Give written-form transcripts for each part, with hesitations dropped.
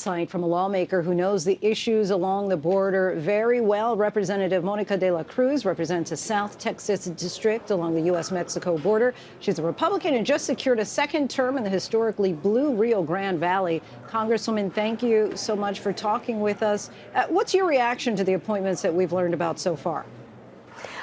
Insight from a lawmaker who knows the issues along the border very well. Representative Monica de la Cruz represents a South Texas district along the U.S.-Mexico border. She's a Republican and just secured a second term in the historically blue Rio Grande Valley. Congresswoman, thank you so much for talking with us. What's your reaction to the appointments that we've learned about so far?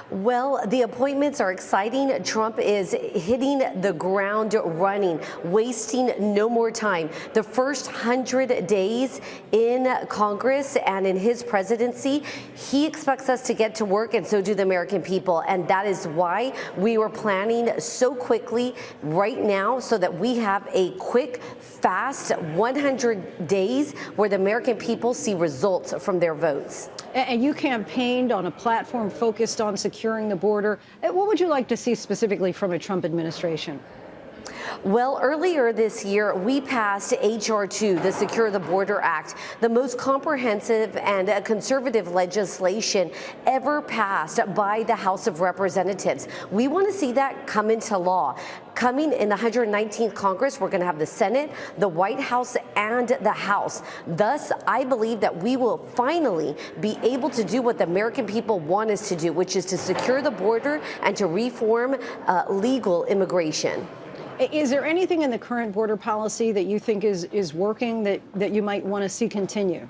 Well, the appointments are exciting. Trump is hitting the ground running, wasting no more time. The first 100 days in Congress and in his presidency, he expects us to get to work, and so do the American people. And that is why we were planning so quickly right now, so that we have a quick, fast 100 days where the American people see results from their votes. And you campaigned on a platform focused on securing the border. What would you like to see specifically from a Trump administration? Well, earlier this year, we passed H.R. 2, the Secure the Border Act, the most comprehensive and conservative legislation ever passed by the House of Representatives. We want to see that come into law. Coming in the 119th Congress, we're going to have the Senate, the White House, and the House. Thus, I believe that we will finally be able to do what the American people want us to do, which is to secure the border and to reform legal immigration. Is there anything in the current border policy that you think is working that you might want to see continue?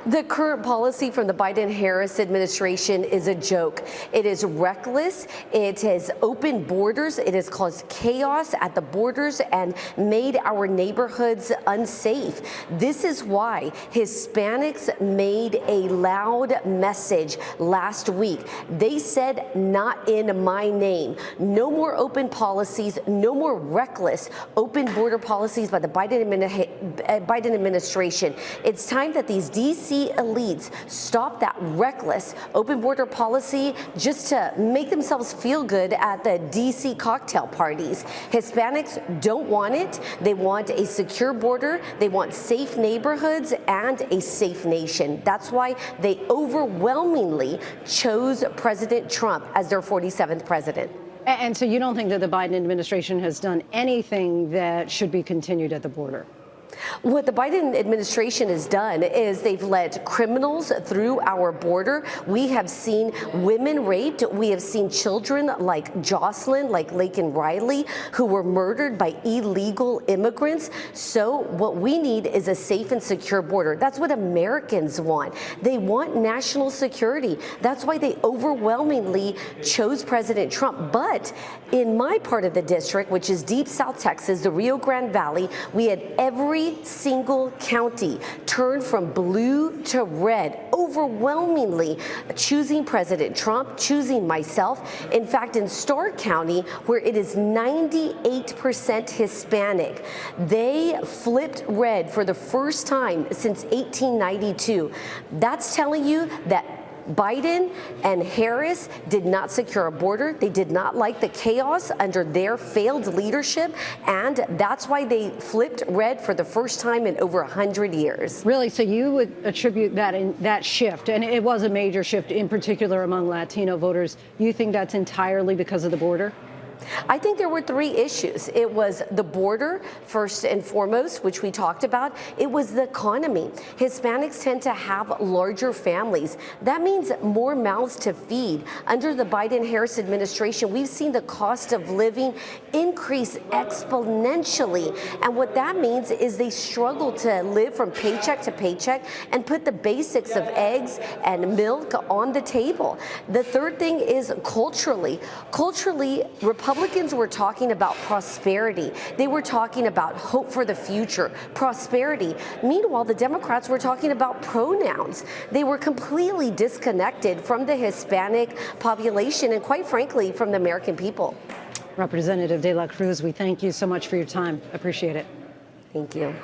The current policy from the Biden-Harris administration is a joke. It is reckless. It has opened borders. It has caused chaos at the borders and made our neighborhoods unsafe. This is why Hispanics made a loud message last week. They said, "Not in my name." No more open policies, no more reckless open border policies by the Biden administration. It's time that these D.C. elites stop that reckless open border policy just to make themselves feel good at the D.C. cocktail parties. Hispanics don't want it. They want a secure border. They want safe neighborhoods and a safe nation. That's why they overwhelmingly chose President Trump as their 47th president. And so you don't think that the Biden administration has done anything that should be continued at the border? What the Biden administration has done is they've let criminals through our border. We have seen women raped. We have seen children like Jocelyn, like Laken Riley, who were murdered by illegal immigrants. So what we need is a safe and secure border. That's what Americans want. They want national security. That's why they overwhelmingly chose President Trump. But in my part of the district, which is deep South Texas, the Rio Grande Valley, we had every single county turned from blue to red, overwhelmingly choosing President Trump, choosing myself. In fact, in Stark County, where it is 98% Hispanic, they flipped red for the first time since 1892. That's telling you that Biden and Harris did not secure a border. They did not like the chaos under their failed leadership, and that's why they flipped red for the first time in over 100 years. Really? So you would attribute that shift, and it was a major shift, in particular among Latino voters. You think that's entirely because of the border? I think there were three issues. It was the border, first and foremost, which we talked about. It was the economy. Hispanics tend to have larger families. That means more mouths to feed. Under the Biden-Harris administration, we've seen the cost of living increase exponentially. And what that means is they struggle to live from paycheck to paycheck and put the basics of eggs and milk on the table. The third thing is culturally. Culturally, Republicans were talking about prosperity. They were talking about hope for the future, prosperity. Meanwhile, the Democrats were talking about pronouns. They were completely disconnected from the Hispanic population and, quite frankly, from the American people. Representative de la Cruz, we thank you so much for your time. Appreciate it. Thank you.